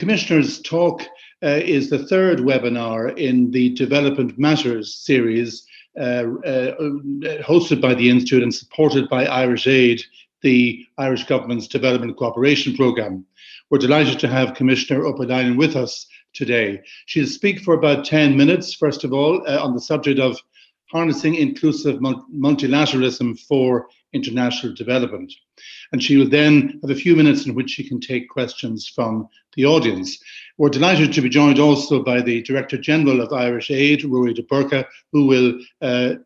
Commissioner's talk is the third webinar in the Development Matters series hosted by the Institute and supported by Irish Aid, the Irish Government's Development Cooperation Programme. We're delighted to have Commissioner Urpilainen with us today. She'll speak for about 10 minutes, first of all, on the subject of harnessing inclusive multilateralism for international development. And she will then have a few minutes in which she can take questions from the audience. We're delighted to be joined also by the Director General of Irish Aid, Jutta Urpilainen, who will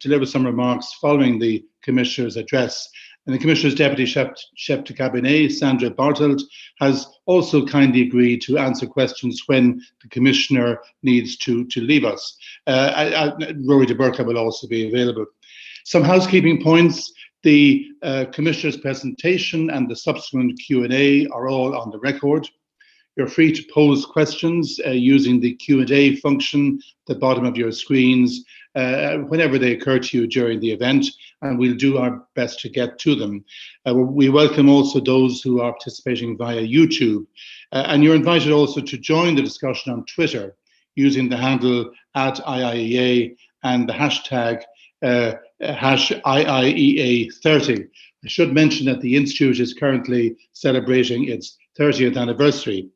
deliver some remarks following the Commissioner's address. And the Commissioner's Deputy Chef de Cabinet, Sandra Bartelt, has also kindly agreed to answer questions when the Commissioner needs to leave us. Jutta Urpilainen will also be available. Some housekeeping points. The Commissioner's presentation and the subsequent Q&A are all on the record. You're free to pose questions using the Q&A function at the bottom of your screens whenever they occur to you during the event, and we'll do our best to get to them. We welcome also those who are participating via YouTube, and you're invited also to join the discussion on Twitter using the handle @IIEA and the hashtag #IIEA30. I should mention that the Institute is currently celebrating its 30th anniversary.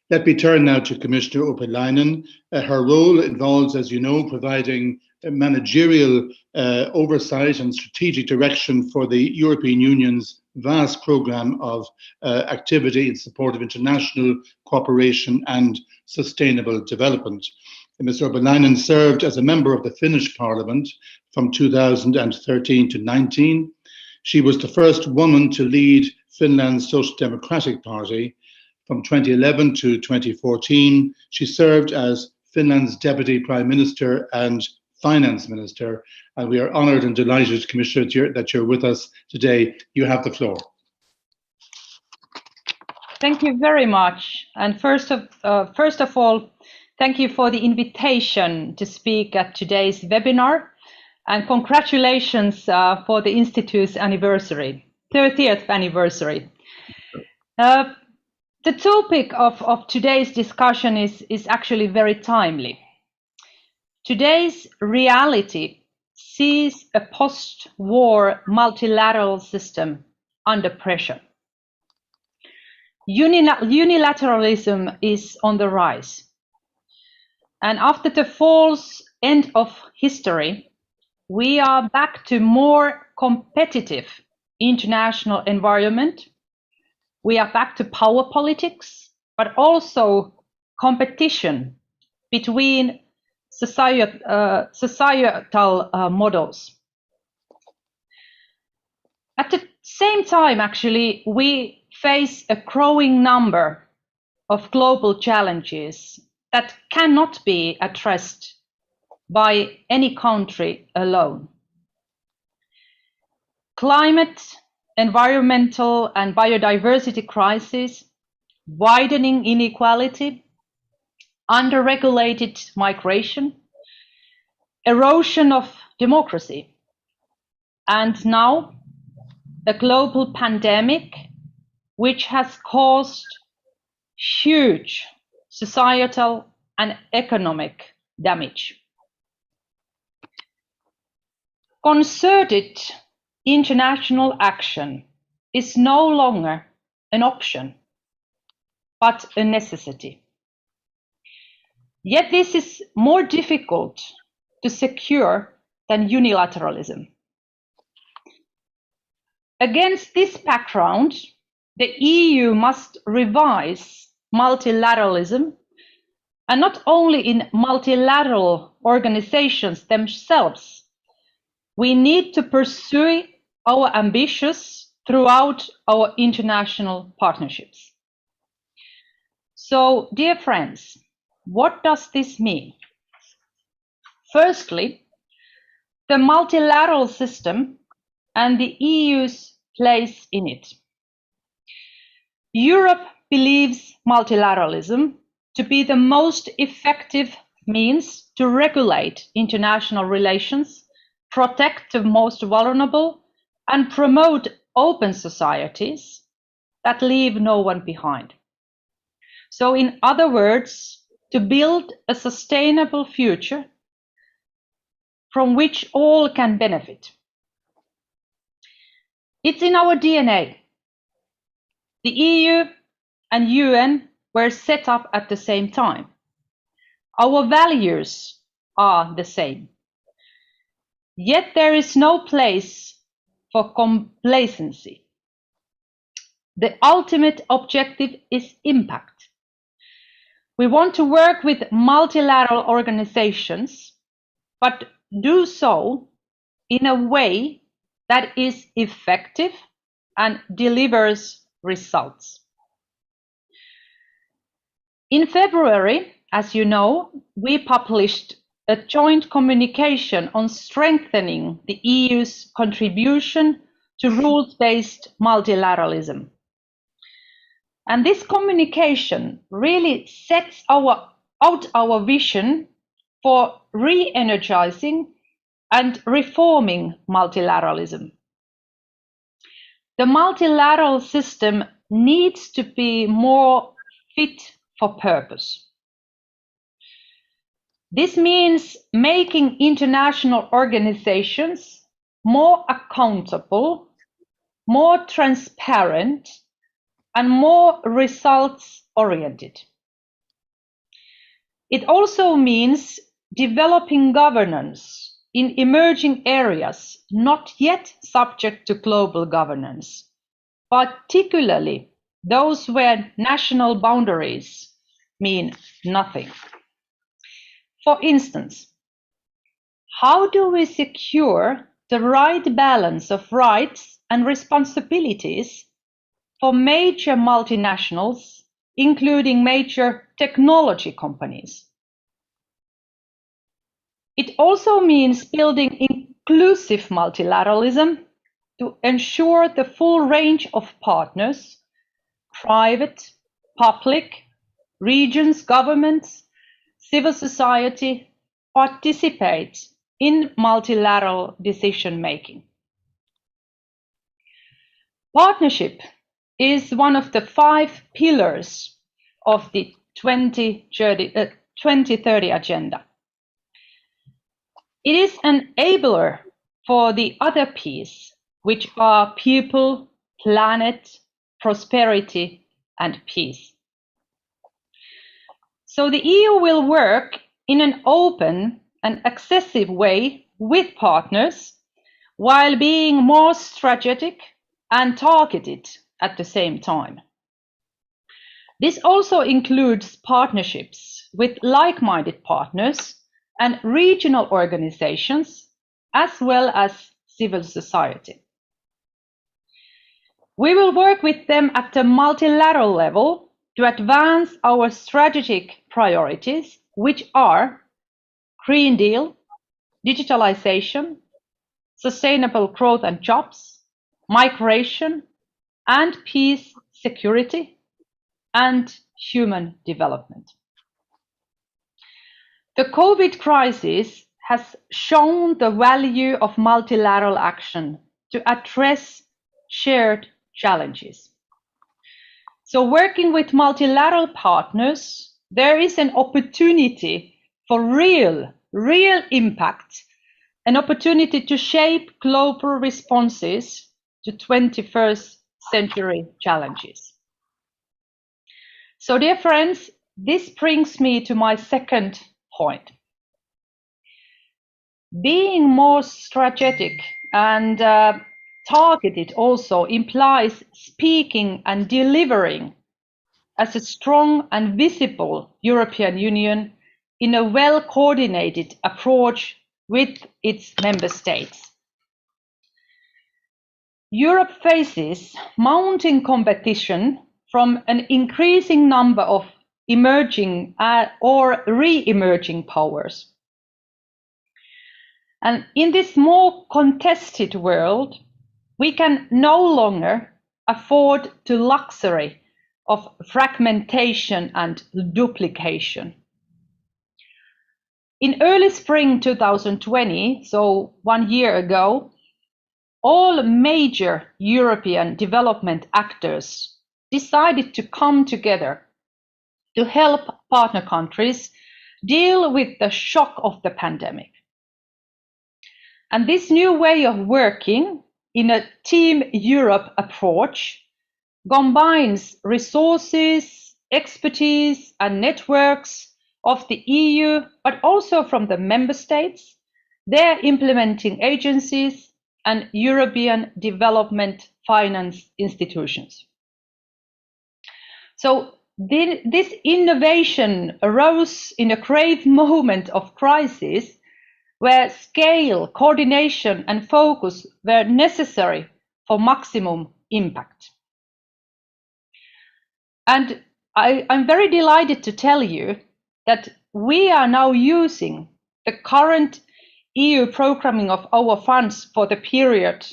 Let me turn now to Commissioner Urpilainen. Her role involves, as you know, providing managerial oversight and strategic direction for the European Union's vast programme of activity in support of international cooperation and sustainable development. Ms. Urpilainen served as a member of the Finnish Parliament from 2013 to 19. She was the first woman to lead Finland's Social Democratic Party. From 2011 to 2014, she served as Finland's Deputy Prime Minister and Finance Minister, and we are honoured and delighted, Commissioner, that you're with us today. You have the floor. Thank you very much. And first of all, thank you for the invitation to speak at today's webinar, and congratulations for the Institute's anniversary, 30th anniversary. The topic of today's discussion is actually very timely. Today's reality sees a post-war multilateral system under pressure. Unilateralism is on the rise. And after the false end of history, we are back to more competitive international environment. We are back to power politics, but also competition between societal models. At the same time, actually, we face a growing number of global challenges that cannot be addressed by any country alone. Climate, environmental and biodiversity crisis, widening inequality, under-regulated migration, erosion of democracy, and now a global pandemic which has caused huge societal and economic damage. Concerted international action is no longer an option, but a necessity. Yet this is more difficult to secure than unilateralism. Against this background, the EU must revise multilateralism, and not only in multilateral organizations themselves. We need to pursue our ambitions throughout our international partnerships. So, dear friends, what does this mean? Firstly, the multilateral system and the EU's place in it. Europe believes multilateralism to be the most effective means to regulate international relations, protect the most vulnerable, and promote open societies that leave no one behind. So in other words, to build a sustainable future from which all can benefit. It's in our DNA. The EU and UN were set up at the same time. Our values are the same. Yet there is no place for complacency. The ultimate objective is impact. We want to work with multilateral organizations, but do so in a way that is effective and delivers results. In February, as you know, we published a joint communication on strengthening the EU's contribution to rules-based multilateralism. And this communication really sets out our vision for re-energizing and reforming multilateralism. The multilateral system needs to be more fit for purpose. This means making international organizations more accountable, more transparent, and more results-oriented. It also means developing governance in emerging areas not yet subject to global governance, particularly those where national boundaries mean nothing. For instance, how do we secure the right balance of rights and responsibilities for major multinationals, including major technology companies? It also means building inclusive multilateralism to ensure the full range of partners, private, public, regions, governments, civil society, participate in multilateral decision-making. Partnership is one of the 5 pillars of the 2030 agenda. It is an enabler for the other P's, which are people, planet, prosperity, and peace. So the EU will work in an open and accessible way with partners while being more strategic and targeted at the same time. This also includes partnerships with like-minded partners and regional organizations, as well as civil society. We will work with them at the multilateral level to advance our strategic priorities, which are Green Deal, digitalization, sustainable growth and jobs, migration, and peace, security, and human development. The COVID crisis has shown the value of multilateral action to address shared challenges. So working with multilateral partners, there is an opportunity for real impact, an opportunity to shape global responses to 21st century challenges. So dear friends, this brings me to my second point. Being more strategic and targeted also implies speaking and delivering as a strong and visible European Union in a well-coordinated approach with its member states. Europe faces mounting competition from an increasing number of emerging or re-emerging powers. And in this more contested world, we can no longer afford the luxury of fragmentation and duplication. In early spring 2020, so 1 year ago, all major European development actors decided to come together to help partner countries deal with the shock of the pandemic. And this new way of working in a Team Europe approach combines resources, expertise, and networks of the EU, but also from the member states, their implementing agencies, and European development finance institutions. So this innovation arose in a grave moment of crisis where scale, coordination, and focus were necessary for maximum impact. And I'm very delighted to tell you that we are now using the current EU programming of our funds for the period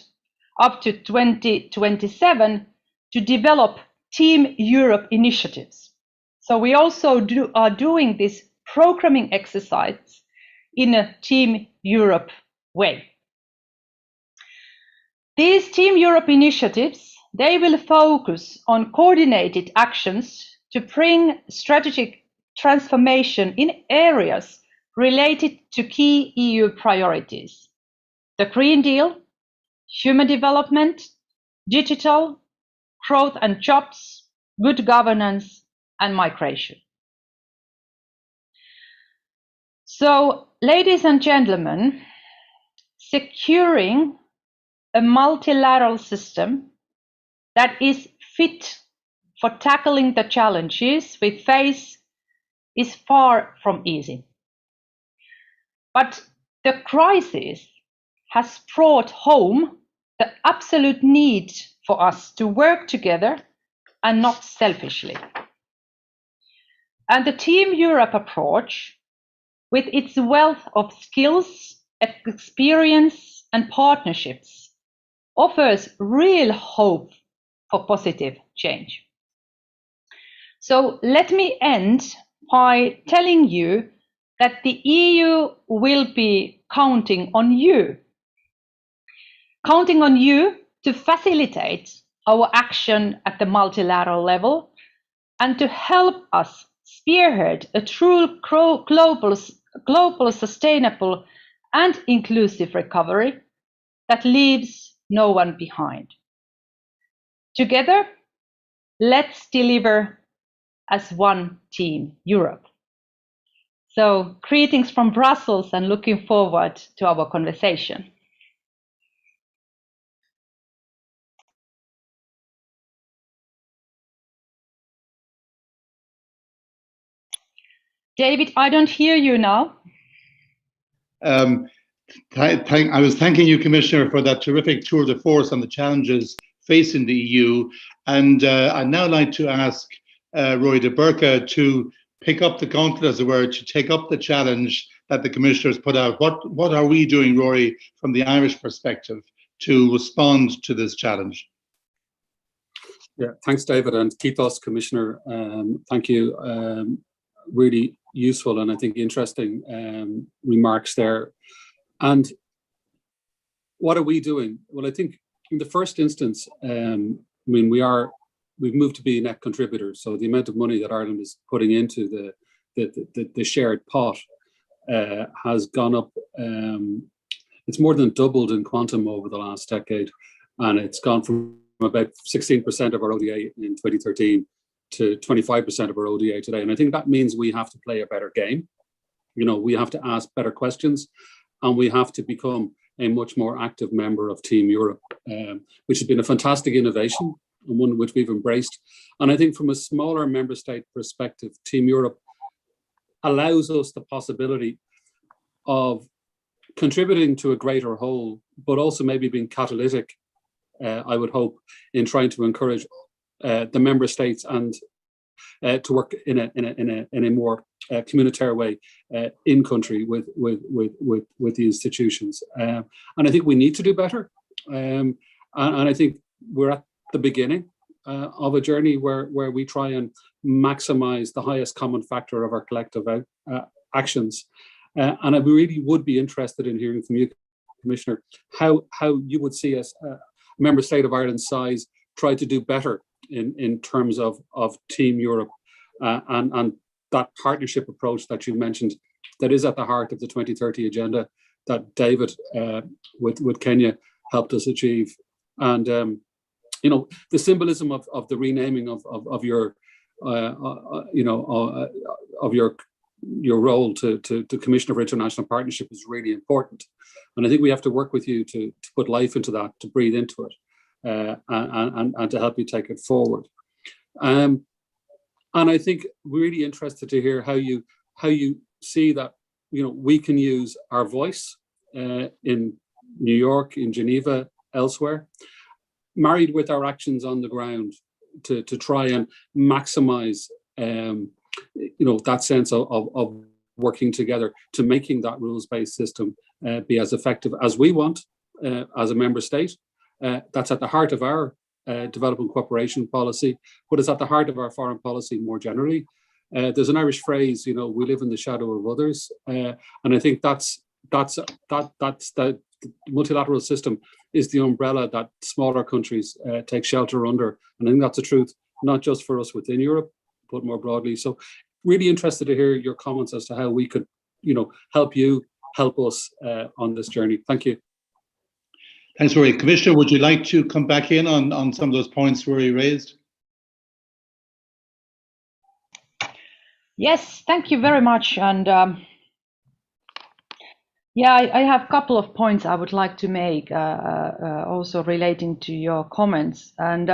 up to 2027 to develop Team Europe initiatives. So we also are doing this programming exercise in a Team Europe way. These Team Europe initiatives, they will focus on coordinated actions to bring strategic transformation in areas related to key EU priorities: the Green Deal, human development, digital, growth and jobs, good governance, and migration. So, ladies and gentlemen, securing a multilateral system that is fit for tackling the challenges we face is far from easy. But the crisis has brought home the absolute need for us to work together and not selfishly. And the Team Europe approach, with its wealth of skills, experience, and partnerships, offers real hope for positive change. So let me end by telling you that the EU will be counting on you to facilitate our action at the multilateral level and to help us spearhead a true global sustainable and inclusive recovery that leaves no one behind. Together, let's deliver as one Team Europe. So, greetings from Brussels and looking forward to our conversation. David, I don't hear you now. I was thanking you, Commissioner, for that terrific tour de force on the challenges facing the EU. And I'd now like to ask Roy de Burca to pick up the gauntlet, as it were, to take up the challenge that the Commissioner has put out. What are we doing, Rory, from the Irish perspective to respond to this challenge? Yeah, thanks, David, and Kiitos, Commissioner. Thank you. Really useful and I think interesting remarks there. And what are we doing? Well, I think in the first instance, we've moved to be net contributors. So the amount of money that Ireland is putting into the shared pot has gone up. It's more than doubled in quantum over the last decade, and it's gone from about 16% of our ODA in 2013 to 25% of our ODA today. And I think that means we have to play a better game. We have to ask better questions, and we have to become a much more active member of Team Europe, which has been a fantastic innovation and one which we've embraced. And I think from a smaller member state perspective, Team Europe allows us the possibility of contributing to a greater whole, but also maybe being catalytic, I would hope, in trying to encourage the member states and to work in a more communitarian way in country with the institutions. And I think we need to do better. And I think we're at the beginning of a journey where we try and maximize the highest common factor of our collective actions. And I really would be interested in hearing from you, Commissioner, how you would see us, a member state of Ireland's size, try to do better in terms of Team Europe. and that partnership approach that you mentioned, that is at the heart of the 2030 agenda that David with Kenya helped us achieve. And you know, the symbolism of the renaming of your of your role to Commissioner for International Partnership is really important. And I think we have to work with you to put life into that, to breathe into it, and to help you take it forward. And I think we're really interested to hear how you see that, you know, we can use our voice in New York, in Geneva, elsewhere, married with our actions on the ground to try and maximize you know, that sense of working together to making that rules-based system be as effective as we want as a member state. That's at the heart of our development cooperation policy, but it's at the heart of our foreign policy more generally. There's an Irish phrase, you know, we live in the shadow of others, and I think that's the multilateral system is the umbrella that smaller countries take shelter under, and I think that's the truth, not just for us within Europe, but more broadly. So really interested to hear your comments as to how we could, you know, help us on this journey. Thank you. Thanks, Rory. Commissioner, would you like to come back in on some of those points Rory raised? Yes, thank you very much. And yeah, I have a couple of points I would like to make, also relating to your comments. And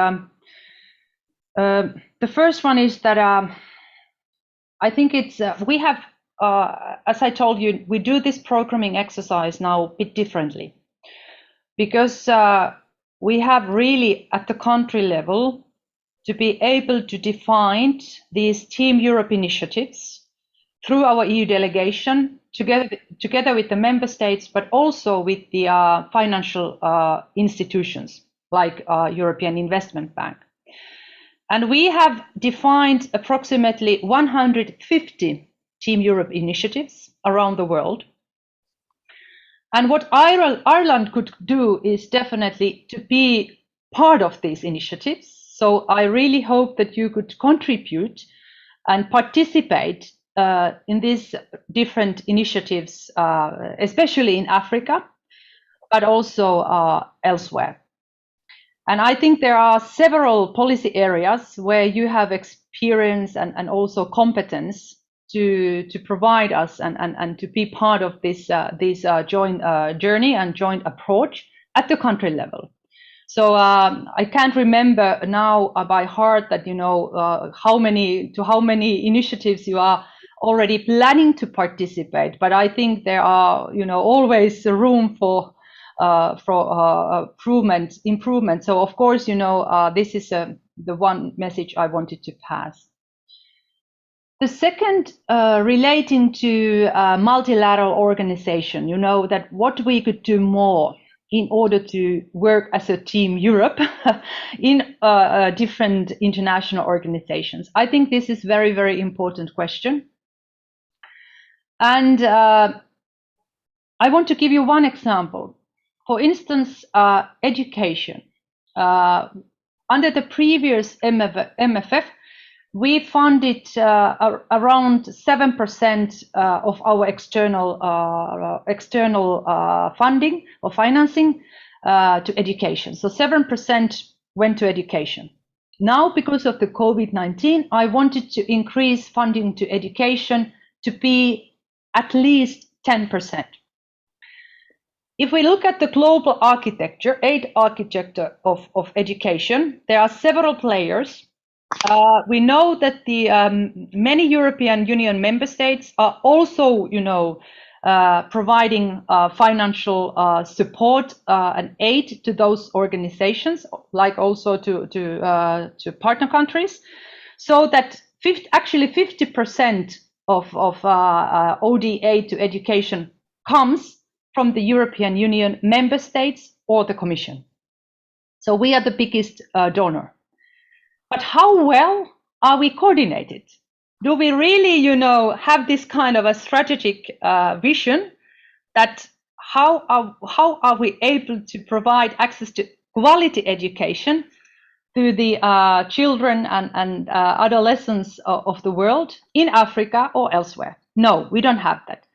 the first one is that I think it's we have, as I told you, we do this programming exercise now a bit differently, because we have really at the country level to be able to define these Team Europe initiatives through our EU delegation, together with the member states, but also with the financial institutions like European Investment Bank. And we have defined approximately 150 Team Europe initiatives around the world. And what Ireland could do is definitely to be part of these initiatives. So I really hope that you could contribute and participate in these different initiatives, especially in Africa, but also elsewhere. And I think there are several policy areas where you have experience and also competence to provide us and to be part of this joint journey and joint approach at the country level. So I can't remember now by heart that, you know, how many initiatives you are already planning to participate, but I think there are, you know, always room for improvement. So of course, you know, this is the one message I wanted to pass. The second, relating to multilateral organization, you know, that what we could do more in order to work as a Team Europe in different international organizations. I think this is very, very important question. And I want to give you one example. For instance, education. Under the previous MFF, we funded around 7% of our external funding or financing to education. So 7% went to education. Now, because of the COVID-19, I wanted to increase funding to education to be at least 10%. If we look at the global architecture, aid architecture of education, there are several players. We know that the many European Union member states are also, you know, providing financial support and aid to those organizations, like also to partner countries, so that actually 50% of ODA to education comes from the European Union member states or the Commission. So we are the biggest donor. But how well are we coordinated? Do we really, you know, have this kind of a strategic vision that how are we able to provide access to quality education to the children and adolescents of the world in Africa or elsewhere. No, we don't have that.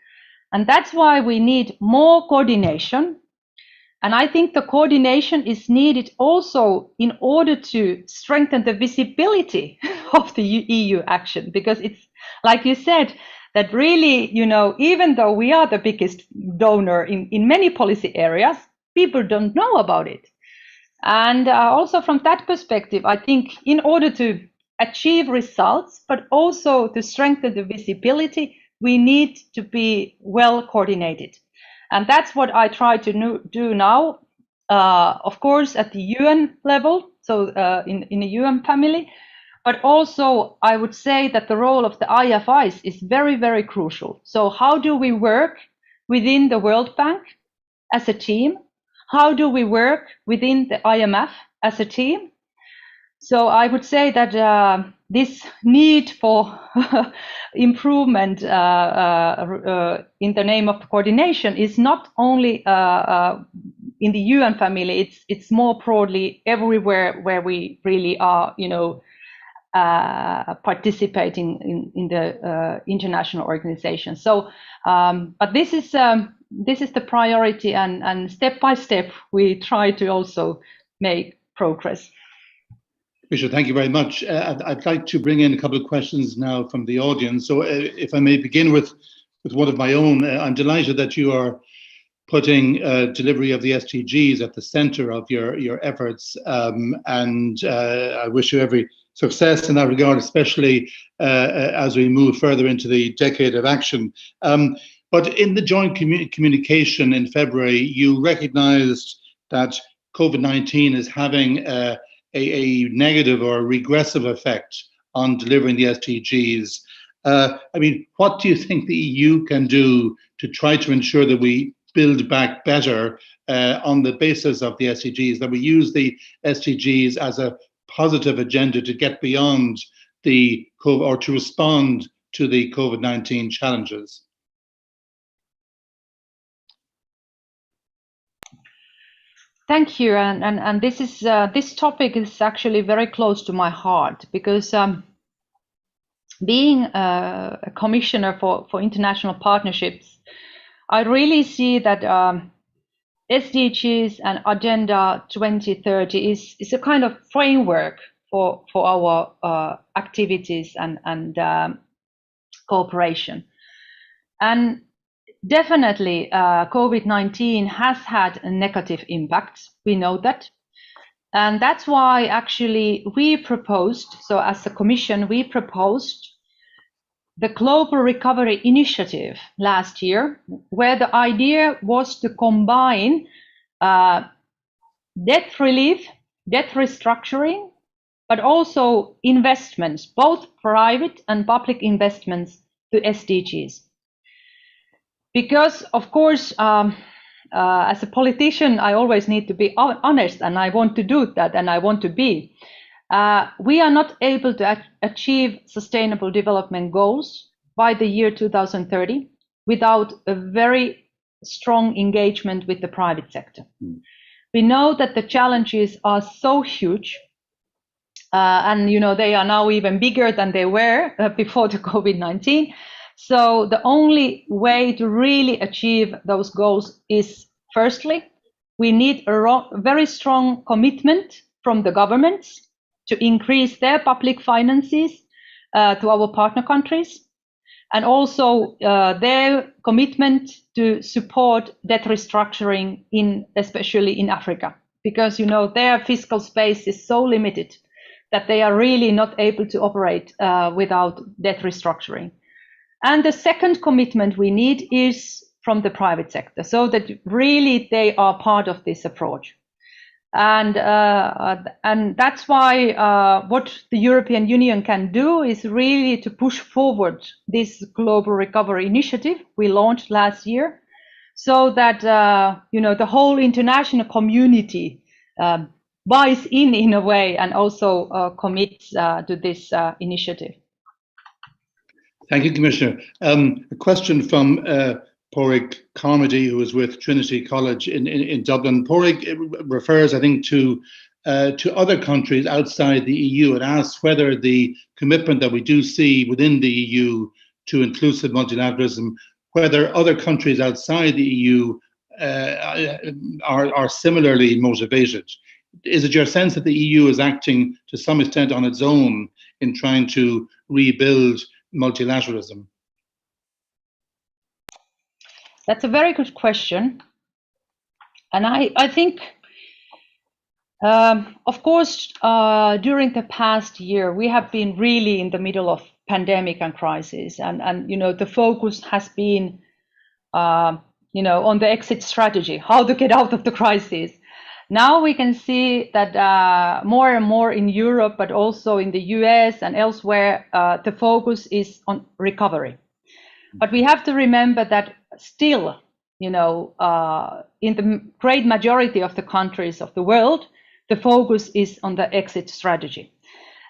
And that's why we need more coordination. And I think the coordination is needed also in order to strengthen the visibility of the EU action, because it's like you said, that really, even though we are the biggest donor in many policy areas, people don't know about it. And also from that perspective, I think in order to achieve results, but also to strengthen the visibility, we need to be well coordinated. And that's what I try to do now, of course, at the UN level, so in the UN family, but also I would say that the role of the IFIs is very, very crucial. So how do we work within the World Bank as a team? How do we work within the IMF as a team? So I would say that this need for improvement in the name of coordination is not only in the UN family, it's more broadly everywhere where we really are, participating in the international organization. So, but this is the priority, and step by step we try to also make progress. Bishop, thank you very much. I'd like to bring in a couple of questions now from the audience. So if I may begin with one of my own, I'm delighted that you are putting delivery of the SDGs at the center of your efforts, and I wish you every success in that regard, especially as we move further into the decade of action. But in the joint communication in February, you recognized that COVID-19 is having a negative or regressive effect on delivering the SDGs. What do you think the EU can do to try to ensure that we build back better on the basis of the SDGs, that we use the SDGs as a positive agenda to get beyond the COVID, or to respond to the COVID-19 challenges? Thank you, and this topic is actually very close to my heart, because being a commissioner for international partnerships, I really see that SDGs and Agenda 2030 is a kind of framework for our activities and cooperation. And definitely, COVID-19 has had a negative impact. We know that. And that's why actually we proposed, so as a commission, we proposed the Global Recovery Initiative last year, where the idea was to combine debt relief, debt restructuring, but also investments, both private and public investments to SDGs. Because, of course, as a politician, I always need to be honest, and I want to do that, and I want to be. We are not able to achieve sustainable development goals by the year 2030 without a very strong engagement with the private sector. We know that the challenges are so huge, and they are now even bigger than they were before the COVID-19. So the only way to really achieve those goals is, firstly, we need a very strong commitment from the governments to increase their public finances to our partner countries, and also their commitment to support debt restructuring especially in Africa, because their fiscal space is so limited that they are really not able to operate without debt restructuring. And the second commitment we need is from the private sector, so that really they are part of this approach. And that's why what the European Union can do is really to push forward this Global Recovery Initiative we launched last year, so that the whole international community buys in a way, and also commits to this initiative. Thank you, Commissioner. A question from Pádraig Carmody, who is with Trinity College in Dublin. Pádraig refers, I think, to to other countries outside the EU. It asks whether the commitment that we do see within the EU to inclusive multilateralism, whether other countries outside the EU are similarly motivated. Is it your sense that the EU is acting to some extent on its own in trying to rebuild multilateralism? That's a very good question. And I think, of course, during the past year, we have been really in the middle of pandemic and crisis. And you know, the focus has been, you know, on the exit strategy, how to get out of the crisis. Now we can see that more and more in Europe, but also in the US and elsewhere, the focus is on recovery. But we have to remember that still, you know, in the great majority of the countries of the world, the focus is on the exit strategy.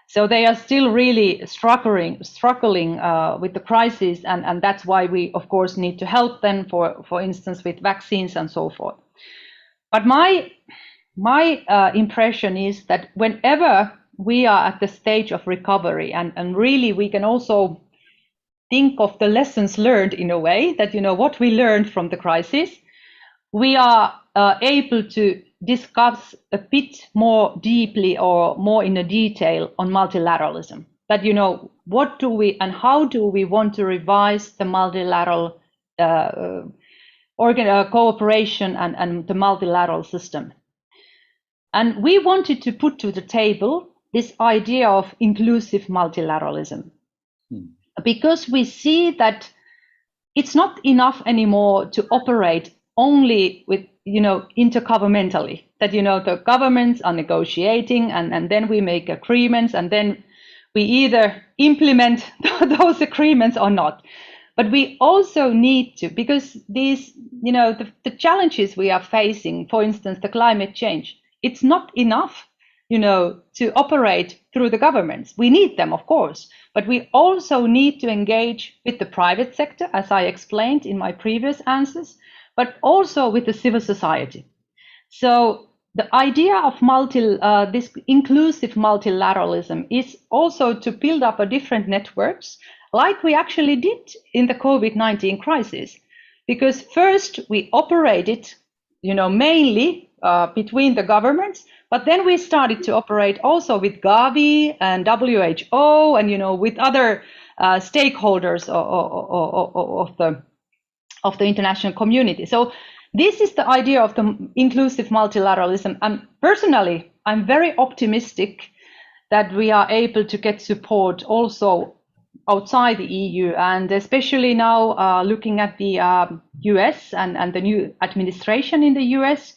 So they are still really struggling with the crisis, and that's why we, of course, need to help them, for instance, with vaccines and so forth. But my impression is that whenever we are at the stage of recovery, and really we can also think of the lessons learned in a way that, you know, what we learned from the crisis, we are able to discuss a bit more deeply or more in a detail on multilateralism. That, you know, what do we and how do we want to revise the multilateral cooperation and the multilateral system. And we wanted to put to the table this idea of inclusive multilateralism. Because we see that it's not enough anymore to operate only with, you know, intergovernmentally, that, you know, the governments are negotiating and then we make agreements and then we either implement those agreements or not. But we also need to, because these, you know, the challenges we are facing, for instance, the climate change, it's not enough, you know, to operate through the governments. We need them, of course, but we also need to engage with the private sector, as I explained in my previous answers, but also with the civil society. So the idea of this inclusive multilateralism is also to build up a different networks, like we actually did in the COVID-19 crisis. Because first we operated, you know, mainly between the governments, but then we started to operate also with Gavi and WHO and, you know, with other stakeholders of the international community. So this is the idea of the inclusive multilateralism. And personally, I'm very optimistic that we are able to get support also outside the EU, and especially now looking at the US and the new administration in the US.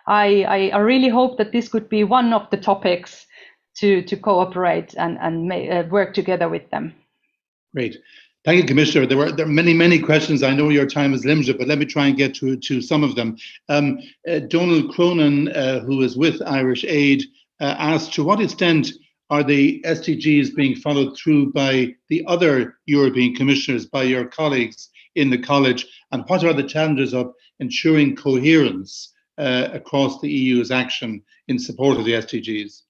I really hope that this could be one of the topics to cooperate and work together with them. Great. Thank you, Commissioner. There are many questions. I know your time is limited, but let me try and get to some of them. Donald Cronin, who is with Irish Aid, asked, to what extent are the SDGs being followed through by the other European commissioners, by your colleagues in the college, and what are the challenges of ensuring coherence across the EU's action in support of the SDGs?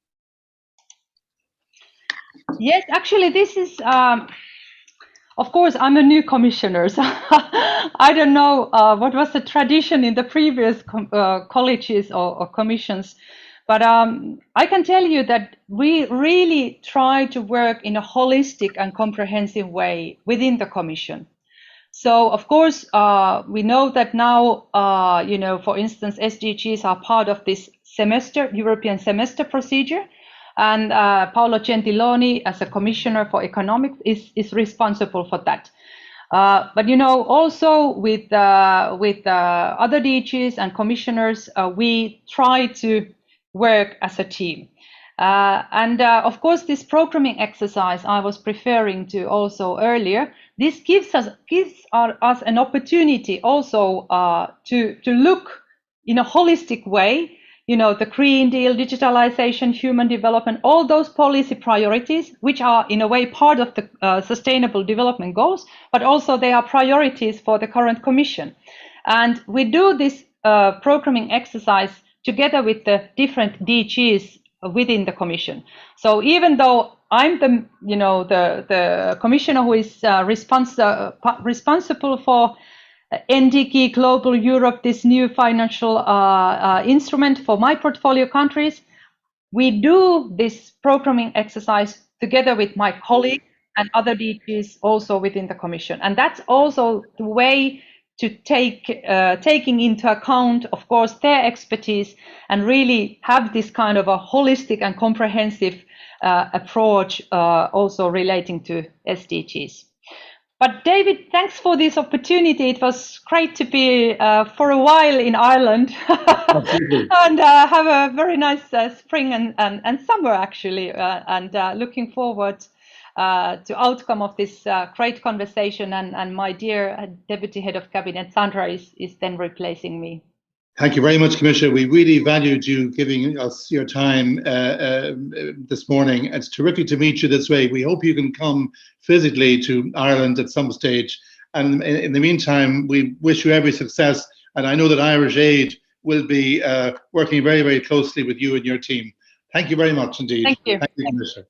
Yes, actually, this is, of course, I'm a new commissioner, so I don't know what was the tradition in the previous colleges or commissions, but I can tell you that we really try to work in a holistic and comprehensive way within the Commission. So, of course, we know that now, you know, for instance, SDGs are part of this semester, European semester procedure, and Paolo Gentiloni, as a commissioner for economics, is responsible for that. But, you know, also with other DGs and commissioners, we try to work as a team. And of course, this programming exercise I was referring to also earlier, this gives us an opportunity also to look in a holistic way, you know, the Green Deal, digitalization, human development, all those policy priorities, which are in a way part of the sustainable development goals, but also they are priorities for the current Commission. And we do this programming exercise together with the different DGs within the Commission. So even though I'm the the commissioner who is responsible for NDG Global Europe, this new financial instrument for my portfolio countries, we do this programming exercise together with my colleagues and other DGs also within the Commission. And that's also the way to taking into account, of course, their expertise and really have this kind of a holistic and comprehensive approach also relating to SDGs. But David, thanks for this opportunity. It was great to be for a while in Ireland and have a very nice spring and summer actually, and looking forward to outcome of this great conversation. And my dear Deputy Head of Cabinet, Sandra, is then replacing me. Thank you very much, Commissioner. We really valued you giving us your time this morning. It's terrific to meet you this way. We hope you can come physically to Ireland at some stage. And in the meantime, we wish you every success. And I know that Irish Aid will be working very, very closely with you and your team. Thank you very much indeed. Thank you. Thank you, Commissioner.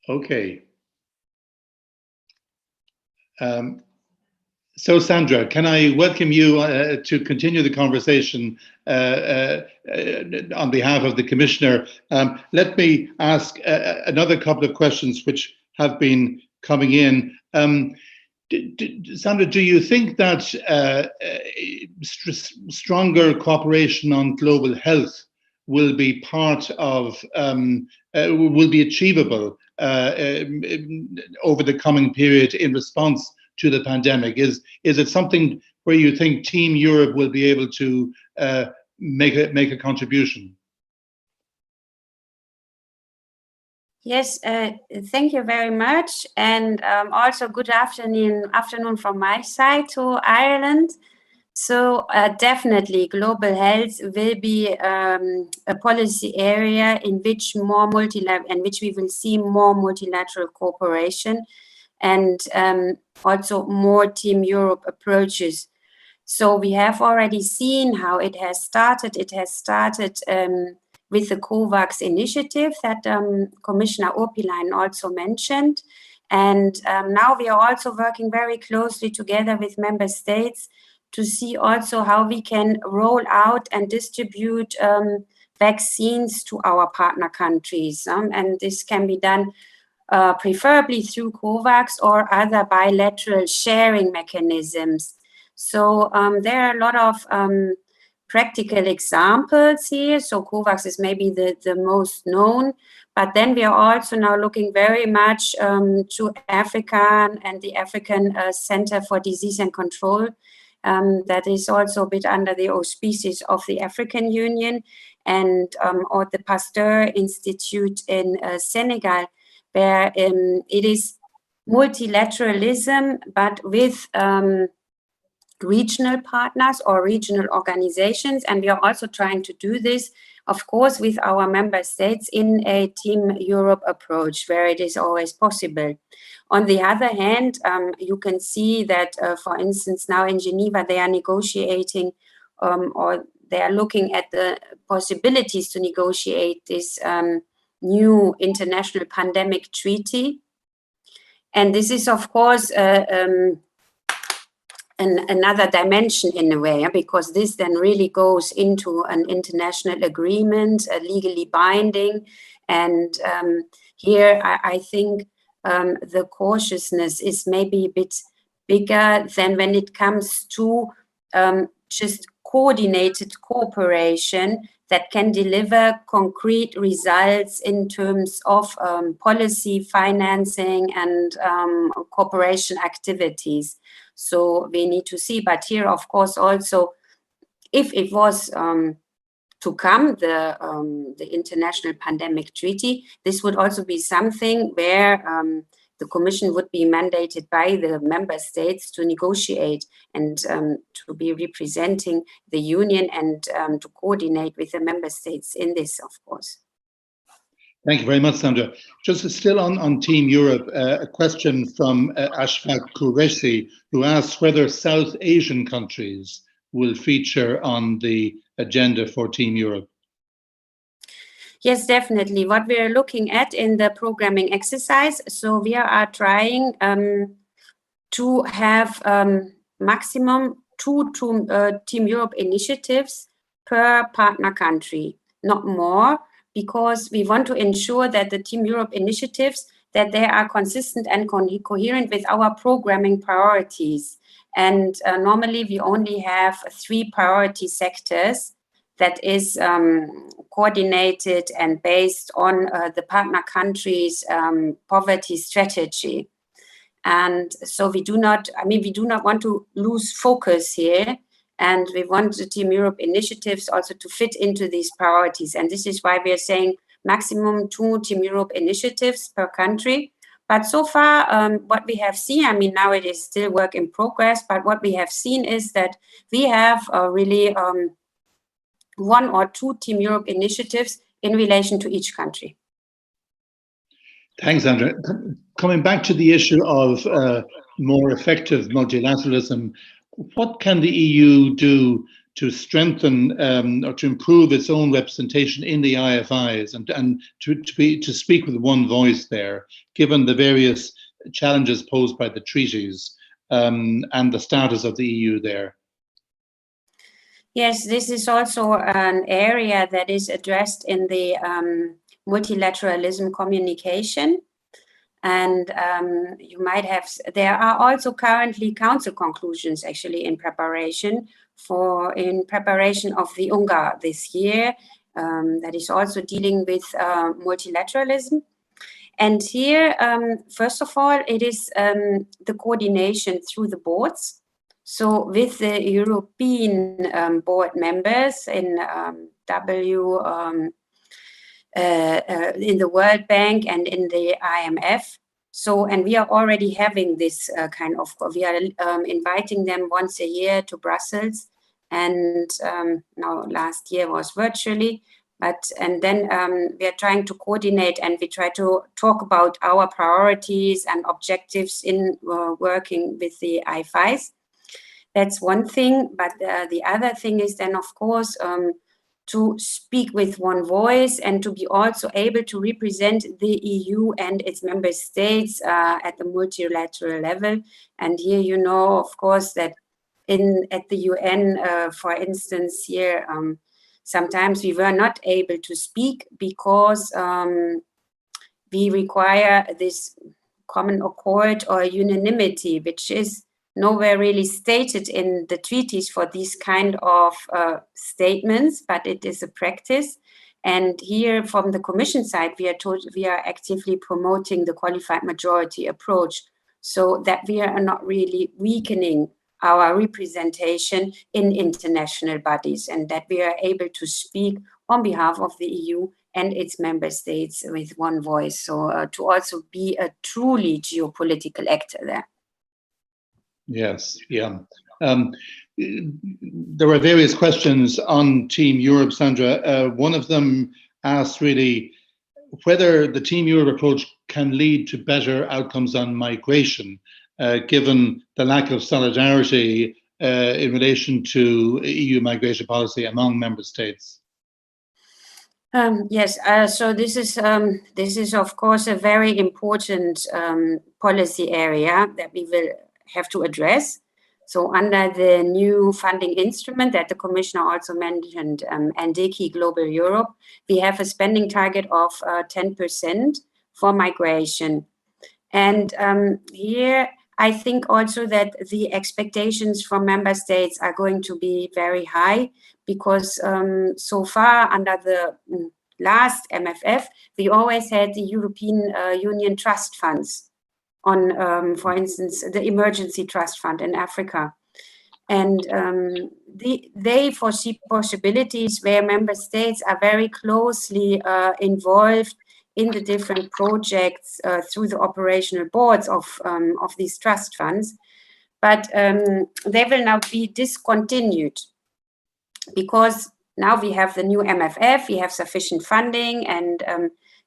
Okay. So Sandra, can I welcome you to continue the conversation on behalf of the Commissioner? Let me ask another couple of questions which have been coming in. Sandra, do you think that stronger cooperation on global health will be part of, will be achievable over the coming period in response to the pandemic? Is it something where you think Team Europe will be able to make a contribution? Yes, thank you very much, and also good afternoon from my side to Ireland. So definitely global health will be a policy area in which we will see more multilateral cooperation and also more Team Europe approaches. So we have already seen how it has started. It has started with the COVAX initiative that Commissioner Urpilainen also mentioned. And now we are also working very closely together with member states to see also how we can roll out and distribute vaccines to our partner countries. And this can be done preferably through COVAX or other bilateral sharing mechanisms. So there are a lot of practical examples here. So COVAX is maybe the most known, but then we are also now looking very much to Africa and the African Center for Disease and Control. That is also a bit under the auspices of the African Union and or the Pasteur Institute in Senegal, where it is multilateralism, but with regional partners or regional organizations. And we are also trying to do this, of course, with our member states in a Team Europe approach where it is always possible. On the other hand, you can see that, for instance, now in Geneva, they are negotiating or they are looking at the possibilities to negotiate this new international pandemic treaty. And this is, of course, another dimension in a way, because this then really goes into an international agreement, legally binding. And here I think the cautiousness is maybe a bit bigger than when it comes to just coordinated cooperation that can deliver concrete results in terms of policy, financing, and cooperation activities. So we need to see, but here, of course, also, if it was to come, the international pandemic treaty, this would also be something where the Commission would be mandated by the member states to negotiate and to be representing the Union and to coordinate with the member states in this, of course. Thank you very much, Sandra. Just still on Team Europe, a question from Ashfaq Qureshi, who asks whether South Asian countries will feature on the agenda for Team Europe? Yes, definitely. What we are looking at in the programming exercise, so we are trying to have maximum two Team Europe initiatives per partner country, not more, because we want to ensure that the Team Europe initiatives, that they are consistent and coherent with our programming priorities. And normally we only have 3 priority sectors that is coordinated and based on the partner countries' poverty strategy. And so we do not want to lose focus here. And we want the Team Europe initiatives also to fit into these priorities. And this is why we are saying maximum 2 Team Europe initiatives per country. But so far, what we have seen, I mean, now it is still work in progress, but what we have seen is that we have really 1 or 2 Team Europe initiatives in relation to each country. Thanks, Andrea. Coming back to the issue of more effective multilateralism, what can the EU do to strengthen or to improve its own representation in the IFIs and to speak with one voice there, given the various challenges posed by the treaties and the status of the EU there? Yes, this is also an area that is addressed in the multilateralism communication. And you might have, there are also currently council conclusions actually in preparation of the UNGA this year, that is also dealing with multilateralism. And here, first of all, it is the coordination through the boards. So with the European board members in in the World Bank and in the IMF. So, and we are already having this we are inviting them once a year to Brussels. And now last year was virtually, and then we are trying to coordinate and we try to talk about our priorities and objectives in working with the IFIs. That's one thing, but the other thing is then, of course, to speak with one voice and to be also able to represent the EU and its member states at the multilateral level. And here, you know, of course, that at the UN, for instance, here, sometimes we were not able to speak because we require this common accord or unanimity, which is nowhere really stated in the treaties for these kind of statements, but it is a practice. And here from the Commission side, we are actively promoting the qualified majority approach so that we are not really weakening our representation in international bodies and that we are able to speak on behalf of the EU and its member states with one voice. So to also be a truly geopolitical actor there. Yes, yeah. There were various questions on Team Europe, Sandra. One of them asked really whether the Team Europe approach can lead to better outcomes on migration, given the lack of solidarity in relation to EU migration policy among member states. Yes, so this is of course a very important policy area that we will have to address. So under the new funding instrument that the Commissioner also mentioned, NDICI Global Europe, we have a spending target of 10% for migration. And here I think also that the expectations from member states are going to be very high because so far under the last MFF, we always had the European Union trust funds on, for instance, the emergency trust fund in Africa. And they foresee possibilities where member states are very closely involved in the different projects through the operational boards of these trust funds. But they will now be discontinued because now we have the new MFF, we have sufficient funding, and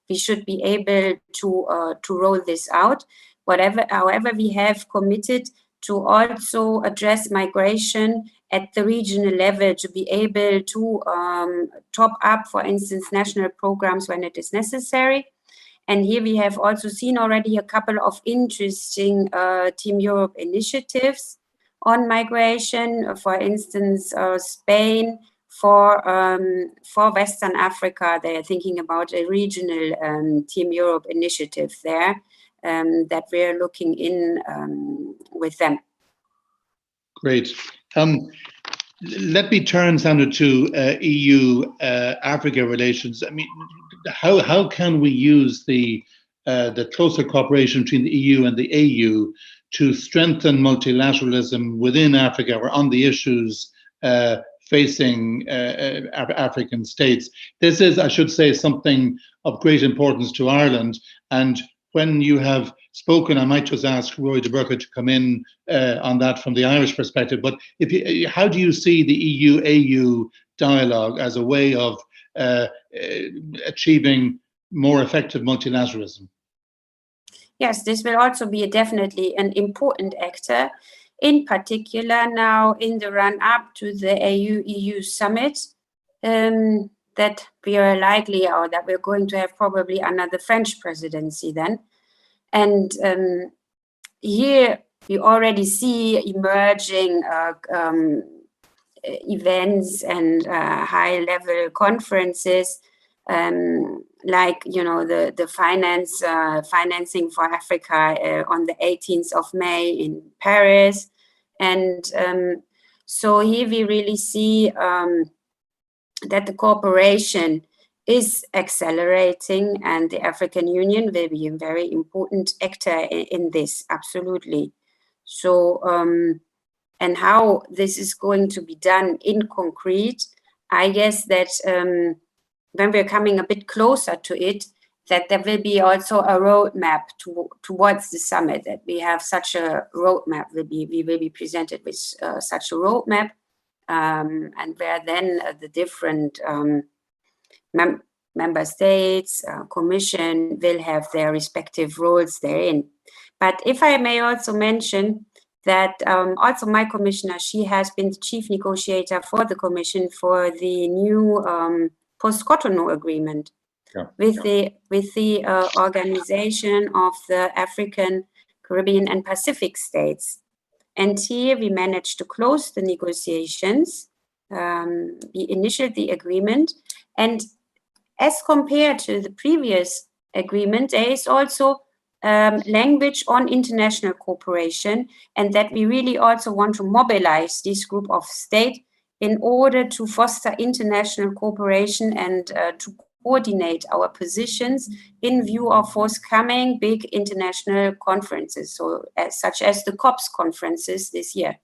we should be able to roll this out. However, we have committed to also address migration at the regional level, to be able to top up, for instance, national programs when it is necessary. And here we have also seen already a couple of interesting Team Europe initiatives on migration. For instance, Spain, for Western Africa, they are thinking about a regional Team Europe initiative there that we're looking in with them. Great. Let me turn, Sandra, to EU-Africa relations. I mean, how can we use the closer cooperation between the EU and the AU to strengthen multilateralism within Africa or on the issues facing African states? This is, I should say, something of great importance to Ireland. And when you have spoken, I might just ask Rory de Burke to come in on that from the Irish perspective. But how do you see the EU-AU dialogue as a way of achieving more effective multilateralism? Yes, this will also be definitely an important actor, in particular now in the run-up to the AU-EU summit that we are likely, or that we're going to have probably under the French presidency then. And here you already see emerging events and high-level conferences like, you know, the financing for Africa on the 18th of May in Paris. And so here we really see that the cooperation is accelerating, and the African Union will be a very important actor in this, absolutely. So, and how this is going to be done in concrete, I guess that when we're coming a bit closer to it, that there will be also a roadmap towards the summit, that we have such a roadmap, we will be presented with such a roadmap, and where then the different member states, commission will have their respective roles therein. But if I may also mention that also my commissioner, she has been the chief negotiator for the commission for the new post-Cotonou agreement with the Organization of the African, Caribbean and Pacific States. And here we managed to close the negotiations. We initiated the agreement, and as compared to the previous agreement, there is also language on international cooperation, and that we really also want to mobilize this group of states in order to foster international cooperation and to coordinate our positions in view of forthcoming big international conferences, so such as the COPs conferences this year.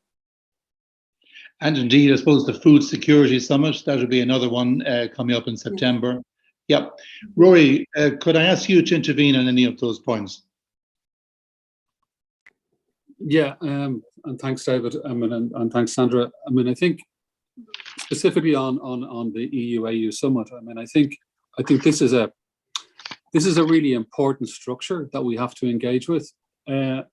And indeed, I suppose the Food Security Summit, that will be another one coming up in September. Yeah. Rory, could I ask you to intervene on any of those points? Yeah, and thanks, David. I mean, and thanks, Sandra. I mean, I think specifically on the EU-AU summit, I mean, I think this is a really important structure that we have to engage with, and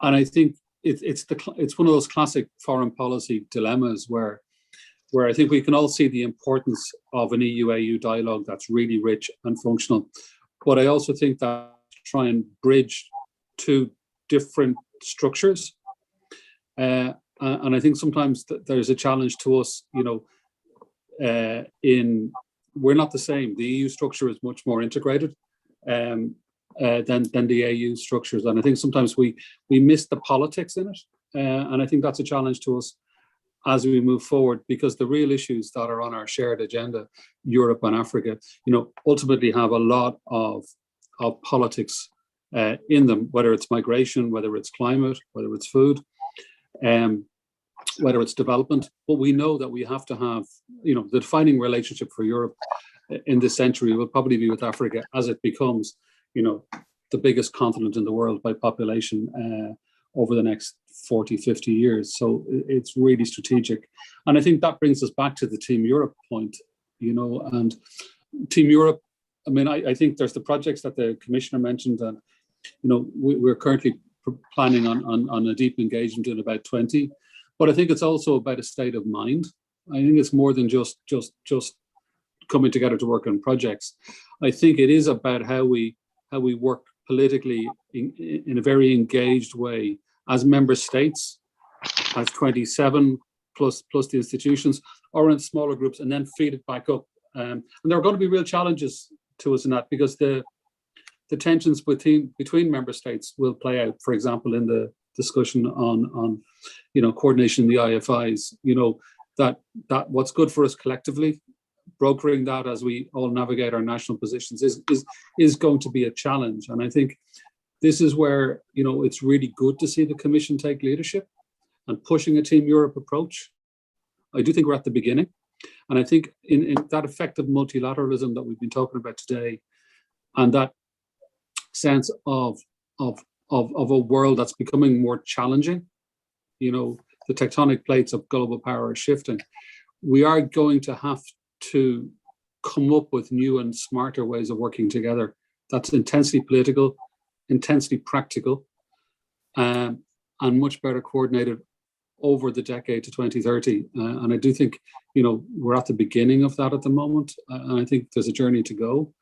I think it's one of those classic foreign policy dilemmas where I think we can all see the importance of an EU-AU dialogue that's really rich and functional, but I also think that try and bridge two different structures. And I think sometimes there's a challenge to us, you know, we're not the same. The EU structure is much more integrated than the AU structures. And I think sometimes we miss the politics in it. And I think that's a challenge to us as we move forward, because the real issues that are on our shared agenda, Europe and Africa, you know, ultimately have a lot of politics in them, whether it's migration, whether it's climate, whether it's food, whether it's development. But we know that we have to have, you know, the defining relationship for Europe in this century will probably be with Africa as it becomes, you know, the biggest continent in the world by population over the next 40, 50 years. So it's really strategic. And I think that brings us back to the Team Europe point, you know, and Team Europe, I mean, I think there's the projects that the Commissioner mentioned, and, you know, we're currently planning on a deep engagement in about 20. But I think it's also about a state of mind. I think it's more than just coming together to work on projects. I think it is about how we work politically in a very engaged way as member states, as 27 plus the institutions, or in smaller groups, and then feed it back up. And there are going to be real challenges to us in that, because the tensions between member states will play out. For example, in the discussion on coordination in the IFIs, that what's good for us collectively, brokering that as we all navigate our national positions is going to be a challenge. And I think this is where it's really good to see the Commission take leadership and pushing a Team Europe approach. I do think we're at the beginning, and I think in that effective multilateralism that we've been talking about today, and that sense of a world that's becoming more challenging, the tectonic plates of global power are shifting. We are going to have to come up with new and smarter ways of working together. That's intensely political, intensely practical, and much better coordinated over the decade to 2030. And I do think, we're at the beginning of that at the moment. And I think there's a journey to go,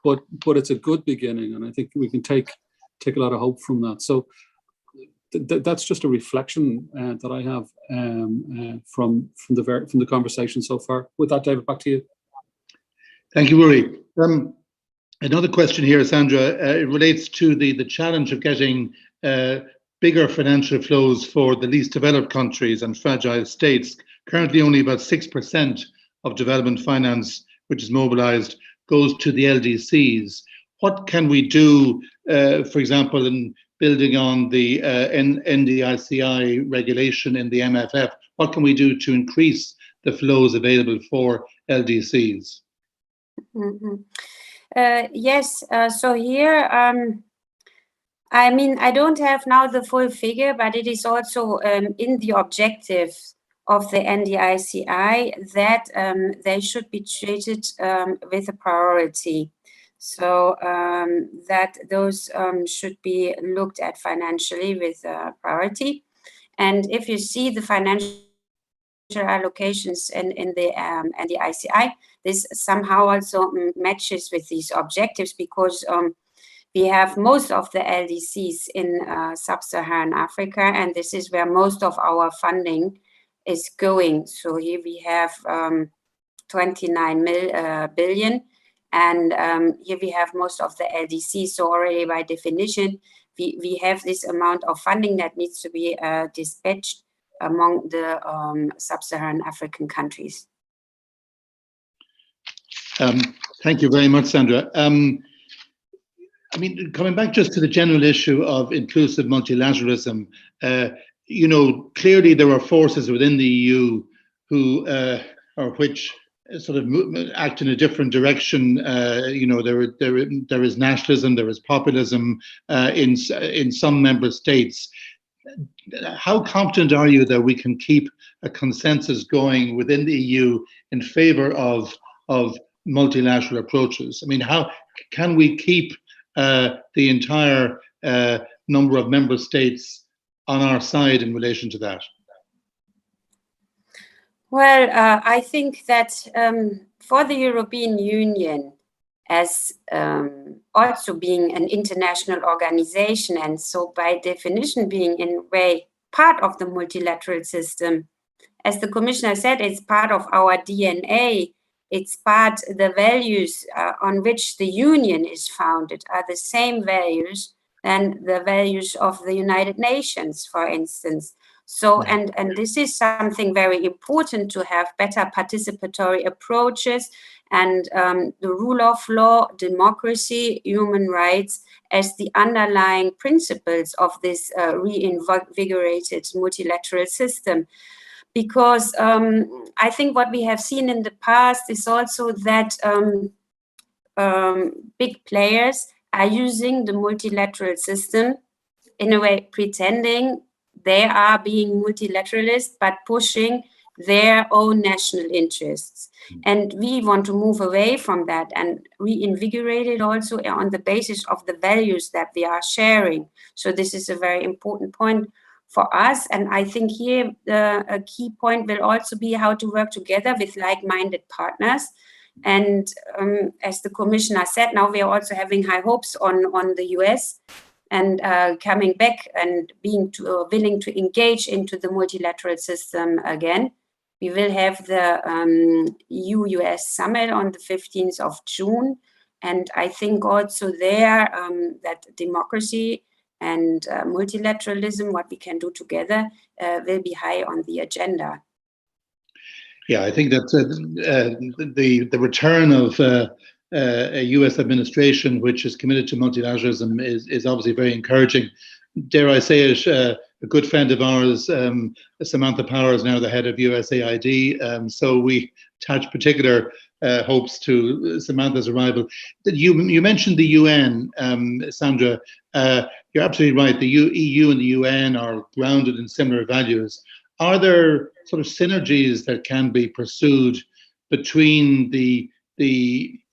but it's a good beginning. And I think we can take a lot of hope from that. So that's just a reflection that I have from the conversation so far. With that, David, back to you. Thank you, Uri. Another question here, Sandra. It relates to the challenge of getting bigger financial flows for the least developed countries and fragile states. Currently, only about 6% of development finance, which is mobilized, goes to the LDCs. What can we do, for example, in building on the NDICI regulation in the MFF? What can we do to increase the flows available for LDCs? Mm-hmm. Yes, so here, I don't have now the full figure, but it is also in the objectives of the NDICI that they should be treated with a priority. So that those should be looked at financially with priority. And if you see the financial allocations in the ICI, this somehow also matches with these objectives, because we have most of the LDCs in sub-Saharan Africa, and this is where most of our funding is going. So here we have 29 billion, and here we have most of the LDCs. So already by definition, we have this amount of funding that needs to be dispatched among the sub-Saharan African countries. Thank you very much, Sandra. Coming back just to the general issue of inclusive multilateralism, clearly there are forces within the EU who, or which sort of act in a different direction. There is nationalism, there is populism in some member states. How confident are you that we can keep a consensus going within the EU in favor of multilateral approaches? How can we keep the entire number of member states on our side in relation to that? Well, I think that for the European Union, as also being an international organization, and so by definition being in a way part of the multilateral system, as the Commissioner said, it's part of our DNA. It's part, the values on which the Union is founded are the same values than the values of the United Nations, for instance. So, and this is something very important, to have better participatory approaches and the rule of law, democracy, human rights as the underlying principles of this reinvigorated multilateral system. Because I think what we have seen in the past is also that big players are using the multilateral system in a way, pretending they are being multilateralist, but pushing their own national interests. And we want to move away from that and reinvigorate it also on the basis of the values that we are sharing. So this is a very important point for us. And I think here a key point will also be how to work together with like-minded partners. And as the commissioner said, now we are also having high hopes on the US and coming back and being willing to engage into the multilateral system again. We will have the EU-US summit on the 15th of June. And I think also there that democracy and multilateralism, what we can do together, will be high on the agenda. Yeah, I think that the return of a US administration which is committed to multilateralism is obviously very encouraging. Dare I say it, a good friend of ours, Samantha Power, is now the head of USAID, so we attach particular hopes to Samantha's arrival. You mentioned the UN, Sandra. You're absolutely right. The EU and the UN are grounded in similar values. Are there sort of synergies that can be pursued between the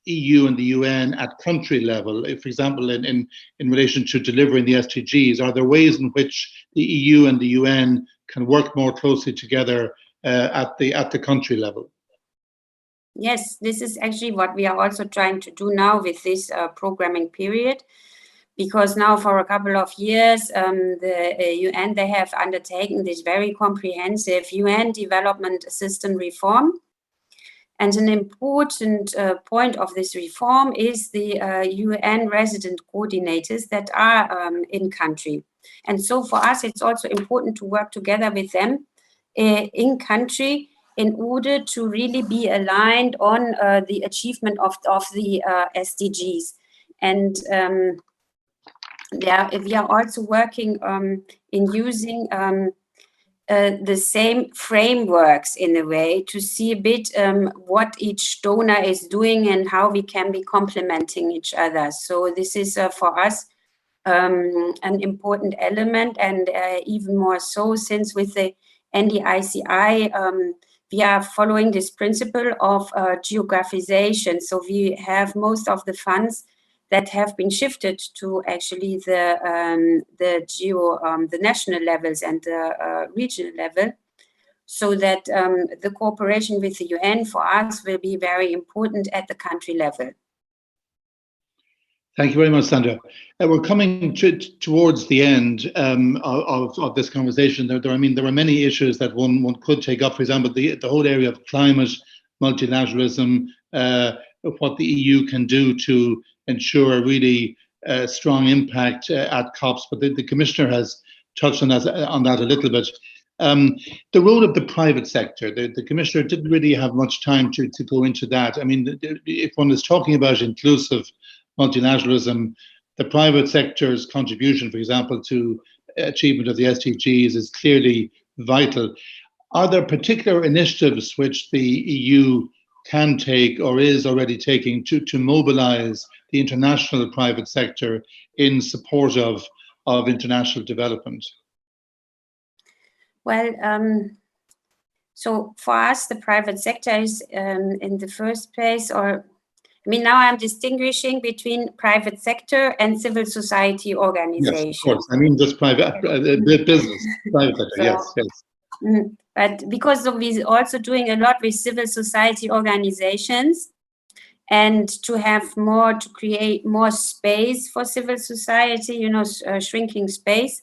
EU and the UN at country level? For example, in relation to delivering the SDGs, are there ways in which the EU and the UN can work more closely together at the country level? Yes, this is actually what we are also trying to do now with this programming period, because now for a couple of years, the UN, they have undertaken this very comprehensive UN development system reform. And an important point of this reform is the UN resident coordinators that are in country. And so for us, it's also important to work together with them in country in order to really be aligned on the achievement of the SDGs. And we are also working in using the same frameworks in a way to see a bit what each donor is doing and how we can be complementing each other. So this is for us an important element, and even more so since with the NDICI we are following this principle of geographization. So we have most of the funds that have been shifted to actually the national levels and the regional level, so that the cooperation with the UN for us will be very important at the country level. Thank you very much, Sandra. We're coming towards the end of this conversation. There are many issues that one could take up. For example, the whole area of climate, multilateralism, what the EU can do to ensure a really strong impact at COPs. But the Commissioner has touched on that a little bit. The role of the private sector, the Commissioner didn't really have much time to go into that. I mean, if one is talking about inclusive multilateralism, the private sector's contribution, for example, to achievement of the SDGs is clearly vital. Are there particular initiatives which the EU can take or is already taking to mobilize the international private sector in support of international development? Well, so for us, the private sector is in the first place, now I'm distinguishing between private sector and civil society organizations. Yes, of course. I mean, just private business, private sector. So, yes. But because we're also doing a lot with civil society organizations, and to create more space for civil society, shrinking space.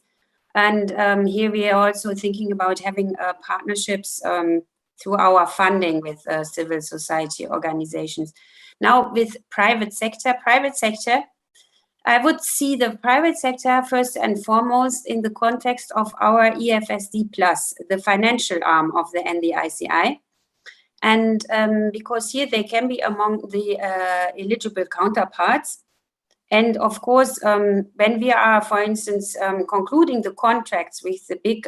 And here we are also thinking about having partnerships through our funding with civil society organizations. Now with private sector, I would see the private sector first and foremost in the context of our EFSD Plus, the financial arm of the NDICI. And because here they can be among the eligible counterparts. And of course, when we are, for instance, concluding the contracts with the big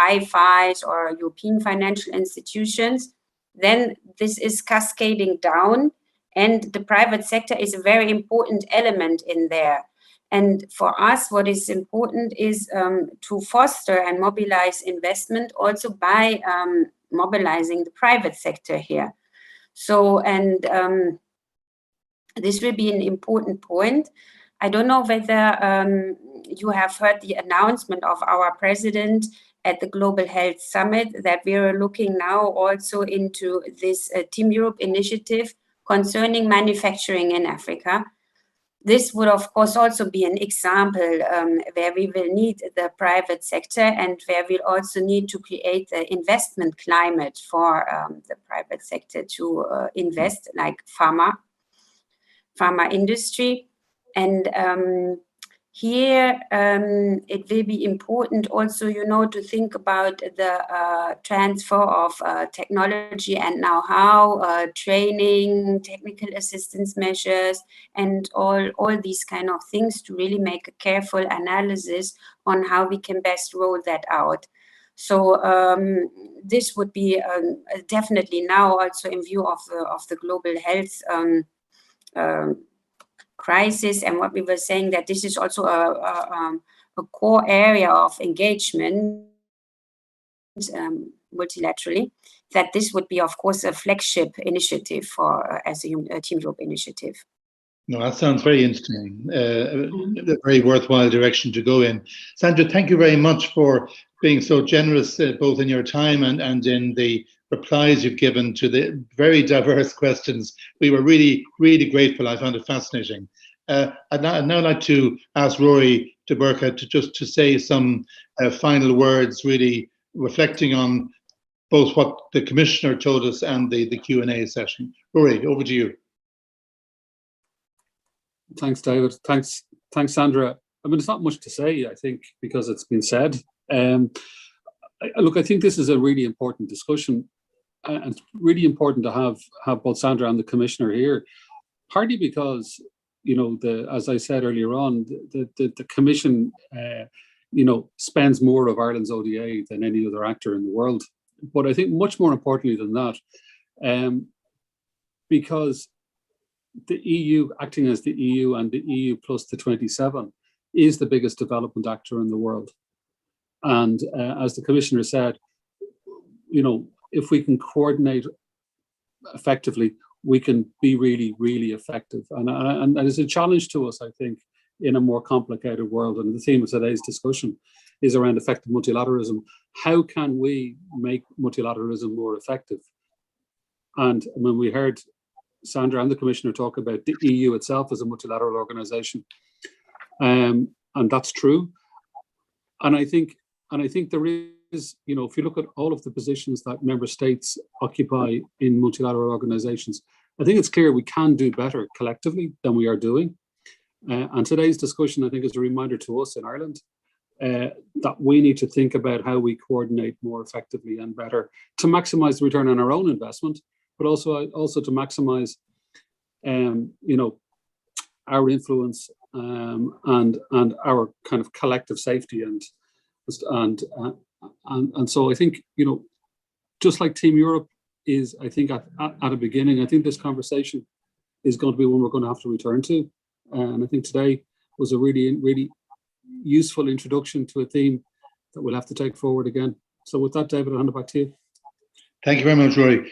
IFIs or European financial institutions, then this is cascading down, and the private sector is a very important element in there. And for us, what is important is to foster and mobilize investment also by mobilizing the private sector here. So, and this will be an important point. I don't know whether you have heard the announcement of our president at the Global Health Summit that we are looking now also into this Team Europe initiative concerning manufacturing in Africa. This would, of course, also be an example where we will need the private sector and where we'll also need to create the investment climate for the private sector to invest, like pharma industry. And here it will be important also, you know, to think about the transfer of technology and know-how, training, technical assistance measures, and all these kind of things to really make a careful analysis on how we can best roll that out. So this would be definitely now also in view of the global health crisis, and what we were saying, that this is also a core area of engagement multilaterally, that this would be, of course, a flagship initiative for as a Team Europe initiative. No, that sounds very interesting, a very worthwhile direction to go in. Sandra, thank you very much for being so generous, both in your time and in the replies you've given to the very diverse questions. We were really, really grateful. I found it fascinating. I'd now like to ask Rory de Burca to say some final words, really reflecting on both what the Commissioner told us and the Q&A session. Rory, over to you. Thanks, David. Thanks, Sandra. I mean, there's not much to say, I think, because it's been said. Look, I think this is a really important discussion, and it's really important to have both Sandra and the Commissioner here, partly because, you know, as I said earlier on, the Commission, you know, spends more of Ireland's ODA than any other actor in the world. But I think much more importantly than that, because the EU, acting as the EU and the EU plus the 27, is the biggest development actor in the world. And as the Commissioner said, you know, if we can coordinate effectively, we can be really, really effective. And that is a challenge to us, I think, in a more complicated world. And the theme of today's discussion is around effective multilateralism. How can we make multilateralism more effective? And when we heard Sandra and the Commissioner talk about the EU itself as a multilateral organization, and that's true. And I think there is, you know, if you look at all of the positions that member states occupy in multilateral organizations, I think it's clear we can do better collectively than we are doing. And today's discussion, I think, is a reminder to us in Ireland that we need to think about how we coordinate more effectively and better to maximize the return on our own investment, but also to maximize, you know, our influence and our kind of collective safety and so I think, you know, just like Team Europe is, I think at a beginning, I think this conversation is going to be one we're going to have to return to, and I think today was a really, really useful introduction to a theme that we'll have to take forward again. So with that, David, I'll hand it back to you. Thank you very much, Rory.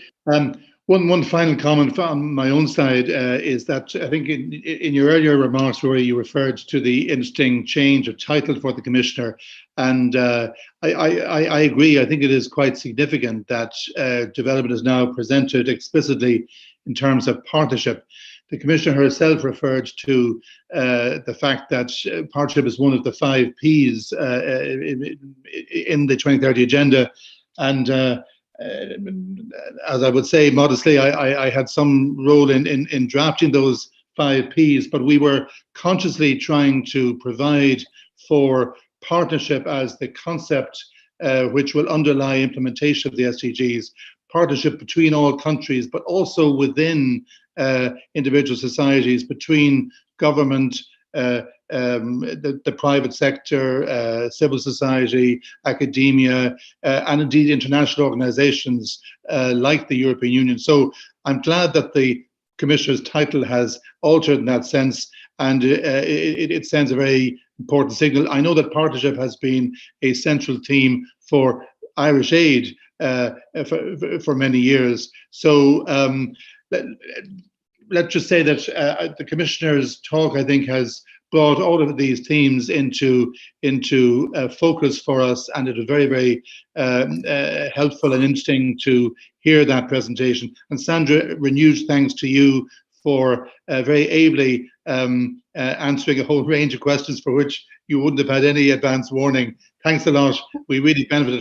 One final comment from my own side is that I think in your earlier remarks, Rory, you referred to the interesting change of title for the Commissioner, and I agree. I think it is quite significant that development is now presented explicitly in terms of partnership. The Commissioner herself referred to the fact that partnership is one of the 5 Ps in the 2030 agenda, and as I would say modestly, I had some role in drafting those 5 Ps, but we were consciously trying to provide for partnership as the concept which will underlie implementation of the SDGs, partnership between all countries, but also within individual societies, between government, the private sector, civil society, academia, and indeed international organizations like the European Union. So I'm glad that the Commissioner's title has altered in that sense, and it sends a very important signal. I know that partnership has been a central theme for Irish Aid for many years. So let's just say that the Commissioner's talk, I think, has brought all of these themes into focus for us, and it was very, very helpful and interesting to hear that presentation. And Sandra, renewed thanks to you for very ably answering a whole range of questions for which you wouldn't have had any advance warning. Thanks a lot. We really benefited.